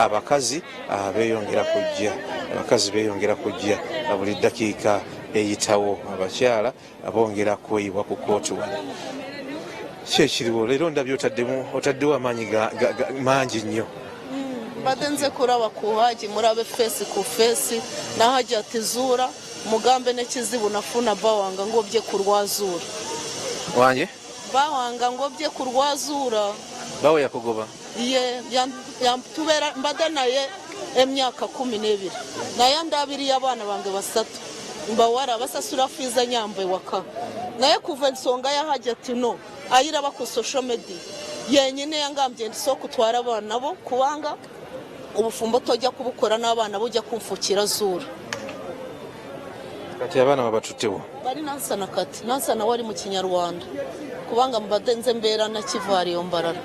abakazi beyongera kujja buli ddakiika eyitawo abakyala bongera kweyibwa ku kooti wano kyekiriwo leero ndabye otaddewo amaanyi mangi nnyo. Mbadde nze kuraba ku Haji murabe feesi ku feesi na Haji atizuura mugambe n'ekizibu nafuna bawanga ngobye kurwazuura wange bawanga ngobye kurwazuura bawe yakugoba ye yantubera mbadde naye emyaka 12 naye ndabiriye abana bange basatu mbawara basasura fiza nyambe waka naye kuva ensonga ya Haji ati no ayiraba ku social media yenyine yangambye ndiso kutwara abana bo kubanga ubufumbo tojya kubukora n'abana bujya kumfukira zura. Kati abana babatutewo Bari nansana kati nansana wari mu Kinyarwanda kubanga mbadde nze mbera na kivari yombarara.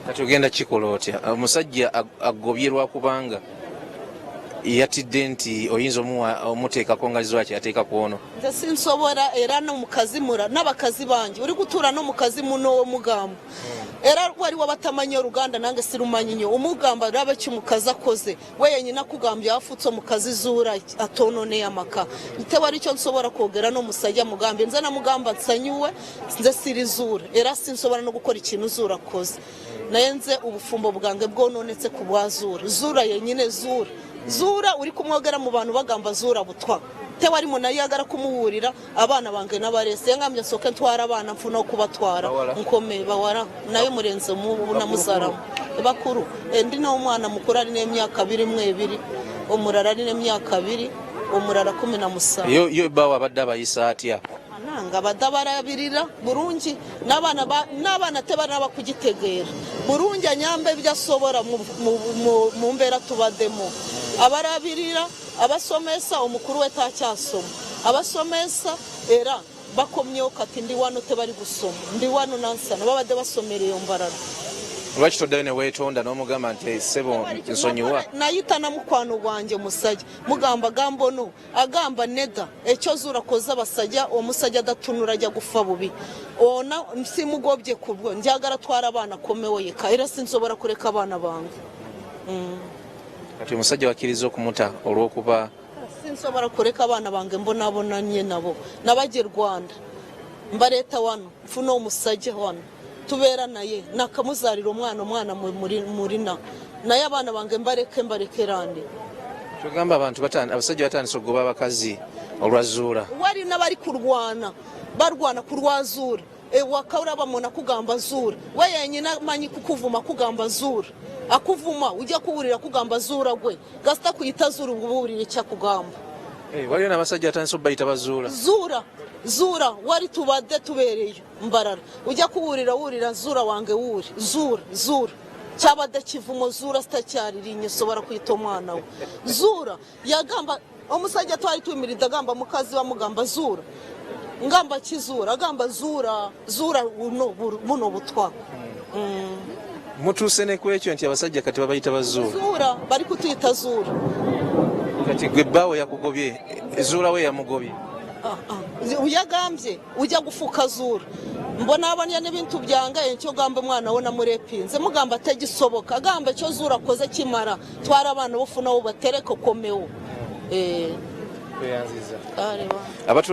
Kati ogenda kikolotya omusajja agobyerwa kubanga yatidde nti oyinza omuteekako ngalizo ki ateeka kuono. Nze sinsobora era no mukazi mura n'abakazi bangi uri gutura no mukazi muno wo mugamba era wari wabatamanya Uganda nange sirumanyi nyo umugamba rabe cyumukaza koze we yenyina kugambya afutso mukazi zura atonone yamaka nte wari cyo nsobora kogera no musajja mugambye nze na mugamba nsanyuwe nze siri zura era sinsobora no gukora ikintu zura koze nayenze ubufumbo bwange bwononetse kubwazura zura yenyine zura uri kumwogera mu bantu bagamba zura butwa te wari munayagara kumuhurira abana bange n'abarese yangambye soke ntwara abana mfuno kubatwara nkome bawara nayo murenze mu namuzaramu bakuru ndi no umwana mukuru ari n'emyaka 2 omurara ari n'emyaka 2 omurara 10 yo bawa badda bayisa atya nanga badabarabirira burungi n'abana tebana bakugitegera burungi anyambe byasobora mu mbera tubademo abarabirira abasomesa omukuru wetacyasoma abasomesa era bakomyeho kati ndi wano tebari gusoma ndi wano nansana babade basomereye ombarara lwaki toddayo weetonda n'omugamba nti sebo nsonyiwa nayita mukwano gwange musajja mugamba gambono agamba neda ekyo zura koza basajja omusajja datunura ajya gufa bubi ona simugobye kubwo njagara twara abana komewo yeka era sinsobora kureka abana bange kati omusajja wakiriza okumuta olw'okuba sinsobora kureka abana bange mbonabonanye nabo nabaje Rwanda mbareta wano mfuna omusajja wano tubera naye nakamuzarira omwana murina naye abana bange mbarekerande tugamba abantu abasajja batandise okugoba abakazi olwazuura wari nabari barwana kurwazura wakaura bamona kugamba zura we yenyina manyi kukuvuma kugamba zura akuvuma ujya kuburira kugamba zura gwe gasita kuyita zura ububurire cya kugamba wari n'abasajja batandise obayita bazuura zura wari tubadde tubereye mbarara ujya kuburira zura wange wuri zura cyabadde kivumo zura sitacyaririnye sobora kwita umwana we zura yagamba omusajja twari tumirida agamba mukazi wa mugamba zura ngamba kizura agamba zura buno butwa mutuse ne kwekyo nti abasajja kati babayita bazuura bari kutuyita zura kati gwe bawe yakugobye zura we yamugobye uyagambye ujya gufuka zura mbona abanya n'ibintu byanga encyo gamba mwana wo namurepinze mugamba atagisoboka agamba cyo zura koze kimara twara abana bofuna bo batereko komewo yanziza areba